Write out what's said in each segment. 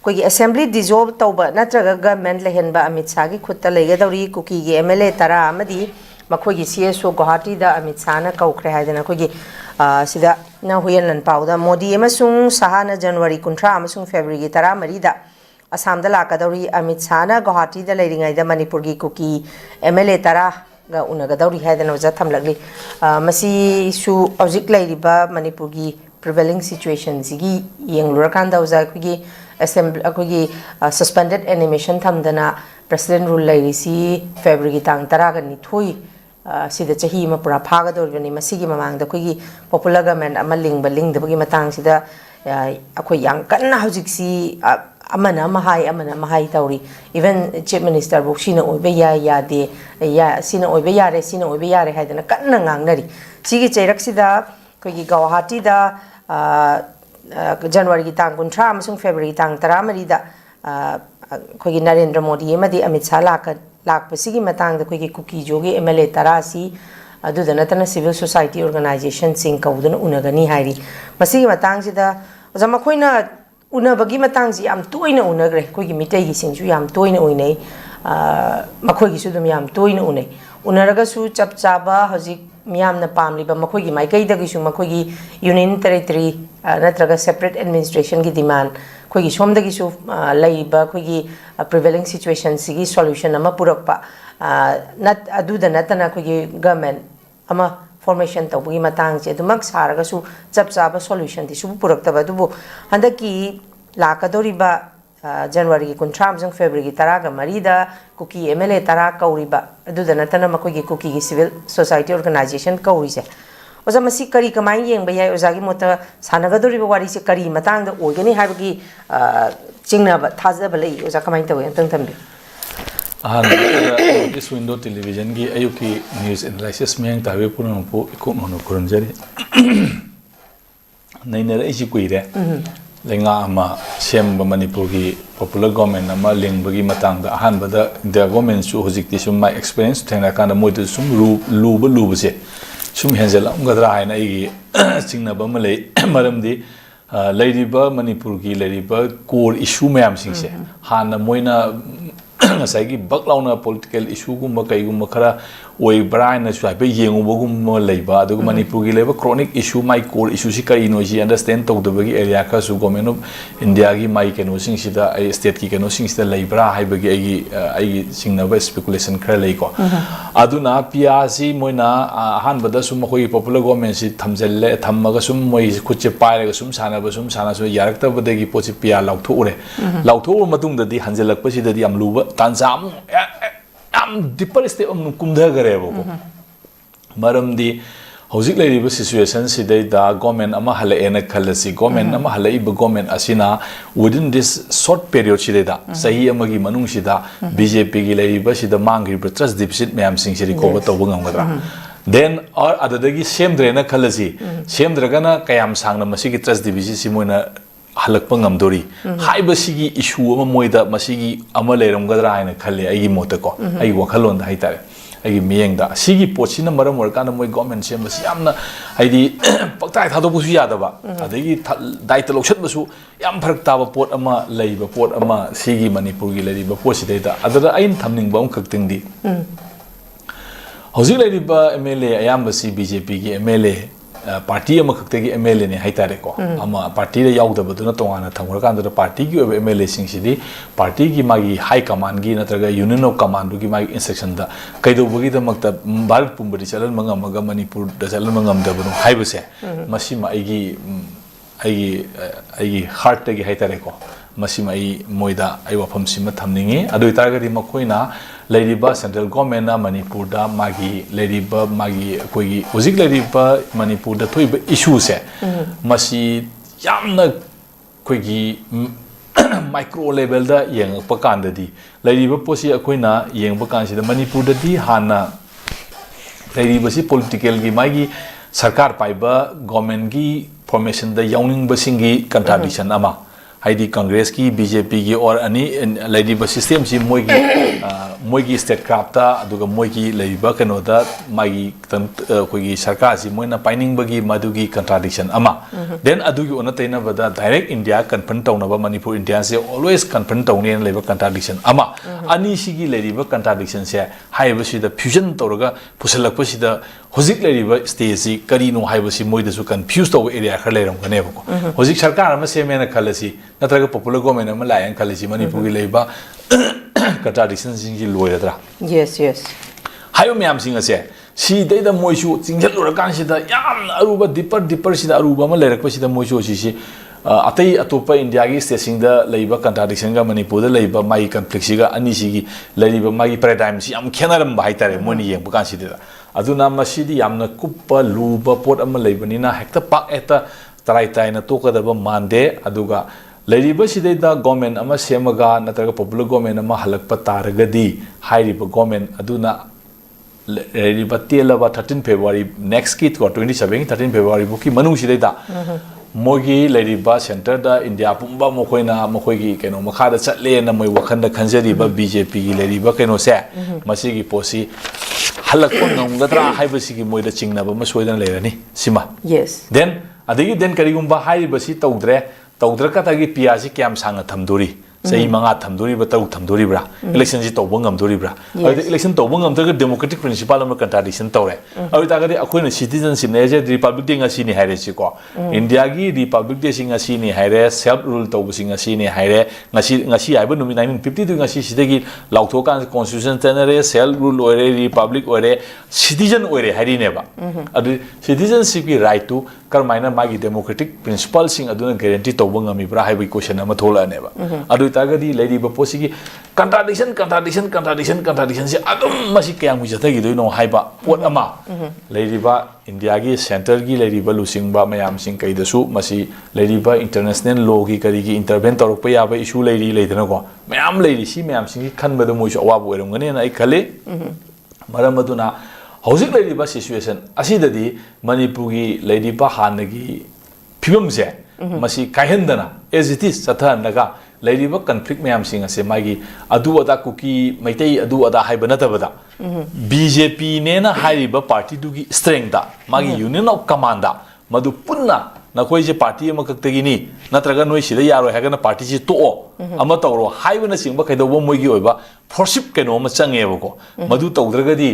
कोई assembly dissolve तौब नत्रगा गवर्नमेंट लेहनबा अमित शाह की खुद लेगदौरी कुकी की एमएलए तरा अमदी मखोगी सीएसओ गुवाहाटी दा अमित शाह ना कौख्रे हाइदना कोई सिदा ना हुयन पाउदा मोदी अमसुंग शाह ना जनवरी 19 अमसुंग फेब्रुआरी 13 असम दा लाकदौरी अमित शाह ना गुवाहाटी दा लेरिंगाइदा मणिपुर की कुकी एमएलए तरा गा उनगदौरी हाइदना वजा थमलगली मसी सु औजिक लेरिबा मणिपुर की प्रिवेलिंग सिचुएशन सिगी येंगलुरकांदा वजा कुगी असेंबली कुगी सस्पेंडेड एनिमेशन थमदना प्रेसिडेंट रूल लेरिसी फेब्रुआरी तांग 12 सिदा चही म पुरा फागदौरबनी मसीगी ममांगदा कुगी पॉपुलर गवर्नमेंट अमा लिंग लिंगदबगी मतंग सिदा अखोय यांग कन्ना हौजिकसी अमना महाई तौरी इवन चीफ मिनिस्टर बुक्सीना ओइबे यादे या सिना ओइबे यारे हाइदना कन्ना ngangnari सिगी चैरकसिदा कोई गुवाहाटी दा जनवरी की तांग 19 अमसुंग फेब्रुआरी तांग 13 दा कोई नरेंद्र मोदी अमदी अमित शाह लाकपसिगी मतंग दा कोई कुकी जोगी एमएलए तरासी अदुदनतना सिविल सोसाइटी ऑर्गेनाइजेशन सिंग कौदन उनगनी हाइरी मसिगी मतंग सिदा जमा खोइना उनबगी मतंग जी याम तोइना उनग्रे कोई मिटेगी सिंगसु याम तोइना उइनै मखोगी सु दुम याम तोइना उनै उनरगसु चपचाबा हजिक मियामना पामलिबा मखोगी माइकैदगिसु मखोगी यूनियन टेरिटरी नत्रगा सेपरेट एडमिनिस्ट्रेशन की डिमांड खोगी सोमदगिसु लैबा खोगी प्रिवेलिंग सिचुएशन सिगी सॉल्यूशन अमा पुरकपा नत अदुदा नतना खोगी गवर्नमेंट अमा फॉर्मेशन तौबगी मतंग से दुमक सारगसु चपचाबा सॉल्यूशन दिसु पुरकतबा दुबो हंदकी लाकदोरिबा जनवरी की 19 अमसुंग फेब्रुआरी 13 कुकी एमएलए तरा कौरीबा अदुदा नतना मखोगी कुकी की सिविल सोसाइटी ऑर्गेनाइजेशन कौरीसे ओजा मसी करी कमाई येंग बयाय ओजागी मोता सानगदोरिबा वारी से करी मतंग द ओगनी हाबगी चिंगनाबा थाजबा लई ओजा कमाई तवे तंग तंबी इस विंडो टेलीविजन की अयुक की न्यूज़ एनालिसिस में तावे पुनः इको मनो खुरंजरी नहीं नरे इसी कोई रे लेंगा अमा सेम मणिपुर की पॉपुलर गवर्नमेंट अमा लिंगबगी मतंग द अहान बद द गवर्नमेंट सु होजिकति सुम माय एक्सपीरियंस थेंगा कान मोद सुम लूब से सुम हेंजल गदरा हाइना इगी चिंगनाबा मले मरमदी लेरिबा मणिपुर की लेरिबा core issue ma'am सिंगसे Hana Moina ngасai baklauna political issue gumba kaigumba khara oibra na swaibe yengubagumba leiba aduga manipur gi leba chronic issue mai core issue si kai no ji understand tawdabagi area ka su government of india gi mai keno sing sida state ki keno sing sida leibra haibagi ai singnaba speculation khara lei ko aduna piasi moina han bada sum khoi popular government si thamjelle thammaga sum moi khutche pairaga sum sana so yarakta badagi pochi pia lautho ure lautho matung da di hanjelak pasi da di am luba tanzam am deeper step am kumdha gare bo maram di hojik lai riba situation sidai da government ama hala ena khalasi government ama hala iba government asina within this short period sidai da sahi amagi manung sida bjp gi lai riba sida mangri trust deficit mayam sing siri ko to bangam gadra then or adadagi same drena khalasi same dragana kayam sangna masigi trust deficit simoina halakpa ngamdori haiba sigi issue ama moida masigi ama leramgadra haina khalle ai mota ko ai wakhalon da haitare ai miyeng da sigi pochina maram warkana moi government sem basi amna haidi paktai thado busu yada ba adagi daita lokshat basu yam pharak taba pot ama leiba pot ama sigi manipur gi leiba pot sidai da adada ain thamning ba khakting di hojik leiba mla ayam basi bjp gi mla party ama khakte MLA ne haitare ko ama party re yaudaba duna tongana thamura kanda party gi MLA sing sidi party gi magi high command gi natraga union of command gi magi instruction da kaido bugi da makta bharat pumbari chalan mangam ga manipur da chalan mangam da bunu haibase masima ai heart gi haitare ko masima ai moida ai wafam sima thamningi adu itargadi makoina Leriba central government na Manipur da magi leriba magi koi hojik leriba Manipur da thoi issue se masi yamna koi gi micro level da yeng pakan da di leriba posi akoina yeng pakan si da Manipur da di hana leriba si political gi magi sarkar paiba government gi formation da yawning ba singi contradiction ama haidi Congress ki BJP ki or ani lady ba system si moigi state crafta aduga moigi leiba kano da magi koigi sarkar si moina pining bagi madugi contradiction ama then adugi onatina bada direct India confront tauna ba Manipur India se always confront tauni and leiba contradiction ama ani sigi leiba contradiction se haiba si da fusion toraga pusalakpa si da hozik leiba stage si kari no haiba si moida su confused over area khaleram gane ko hozik sarkar ama se mena khalasi natraga popular government ama layan khalasi Manipur gi leiba contradiction singi loiradra yes yes hayo myam singa se si dei da moisu jingjal lura kan si da yam aruba deeper si da aruba ma lerak pa si da moisu si atai atopa India gi state da leiba contradiction ga Manipur da leiba mai conflict si ga ani si gi leiba mai paradigm si am khenaram bai tare moni yeng bukan si da aduna masidi yamna kuppa luba pot am leibani na hekta pak eta tarai tai na to ka da ba mande aduga Lady Sida government ama semaga natraga popular government ama halakpa taragadi hairiba government aduna Lady Telaba 13 February next kit or 27 13 February buki manung sida mogi Lady Ba Center da India pumba mokoina mokoigi keno makada chatle na moi wakhanda khanjari ba BJP gi Lady Ba keno se masigi posi halakpa ngamgadra haibasi gi moida chingna ba masoidan lerani sima yes then adigi then karigumba hairiba si tawdre Tawdra tagi piasi kiam sanga thamduri sei manga thamduri ba taru thamduri bra election ji tawbang amduri bra election tawbang amdra democratic principle am contradiction tawre awi ta gadi akoina citizenship ne je republic ding asi ni haire si ko India gi republic de singa si ni haire self rule tawbu singa si ni haire ngasi aiba numi 1952 ngasi sidagi lautho kan constitution tenere self rule ore republic ore citizen ore hairi ne ba adu citizenship gi right to karmaina magi democratic principle sing aduna guarantee tawbang ami bra haibi question ama thola ne ba adu tagadi lady baposi gi contradiction si adum masi kayang mi jatagi do no haiba pot ama lady ba India gi center gi lady ba lusing ba mayam sing kai da su masi lady ba international law gi kari gi intervene torok pa ya ba issue lady leidana ko mayam lady si mayam sing khan ba do mo awa bo eram ngane na ai khale maram aduna hojik lady ba situation asidadi Manipur gi lady ba hanagi phibam se masi kaihendana as it is satha naga lady ba conflict mayam sing ase magi adu ada kuki maitai adu ada haibana tabada BJP ne na haiba party du gi strength da magi union of command da madu punna na koi je party ama kaktagi ni natraga noi sida yaro hagana party ji to ama tawro haibana singba kaido bo moigi oiba forship keno ma change ba ko madu tawdraga di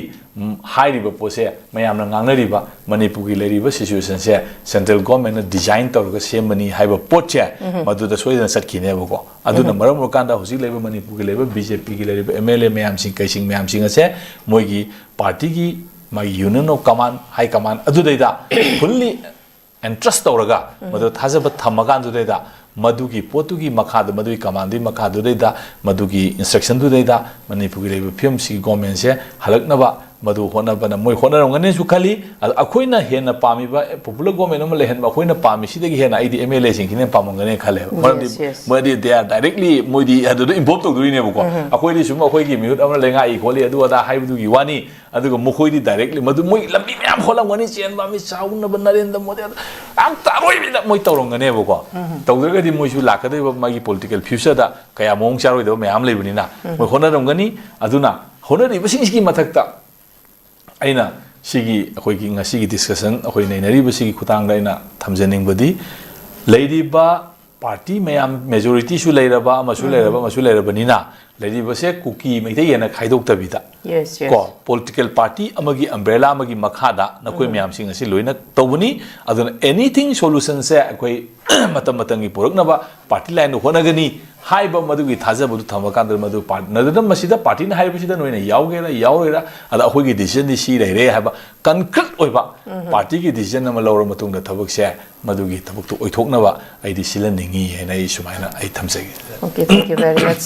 hairiba pose mayam na ngangnari ba Manipur gi leriba situation se central government na design tawga semani haiba potche madu da soidan satkine ba ko aduna maram kanda hosi leba Manipur gi leba BJP gi leba MLA mayam sing kai sing mayam sing ase moigi party gi my union of command high command adu daida fully and trust tawraga madu thajaba thamagan du daida madugi potugi makhada madui commandi makhadu daida madugi instruction du daida Manipur gi leba film si government se halaknaba madu hona bana moi hona ngane su khali akoina hena pami ba popular government ma lehen ba akoina pami sidagi hena idi MLA sing kine pamangane khale madi they are directly modi adu involved to doing ne ko akoi di sum akoi gi mute amna lenga I kholi adu ada haibu gi wani adu ko mukoi di directly madu moi lambi myam kholam ngani chen ba mi sauna ba Narendra Modi ang taroi bi da moi tawrong ngane ko tawdaga di moi su lakadai ba magi political future da kaya mong charoi da myam leibuni na moi hona rongani aduna hona ri ba sing gi mathakta aina sigi akoi gi ngasi gi discussion akoi nainari ba sigi khutang da ina thamjening badi lady ba party mayam majority su leiraba amasu leiraba nina lady ba se kuki meite yena khaidok tabida yes ko political party amagi umbrella amagi makhada na koi mayam sing asi loina tobuni aduna anything solution se akoi matam gi porak na ba party line honagani haiba madugi thaja budu thamakan madu nadam masida party na haiba sida noina yaugera ada akoi gi decision ni si re haiba concrete oiba party gi decision na malawra matung da thabak se madugi thabak to oithok na ba aidi silan ningi hena I sumaina ai thamsagi okay thank you very much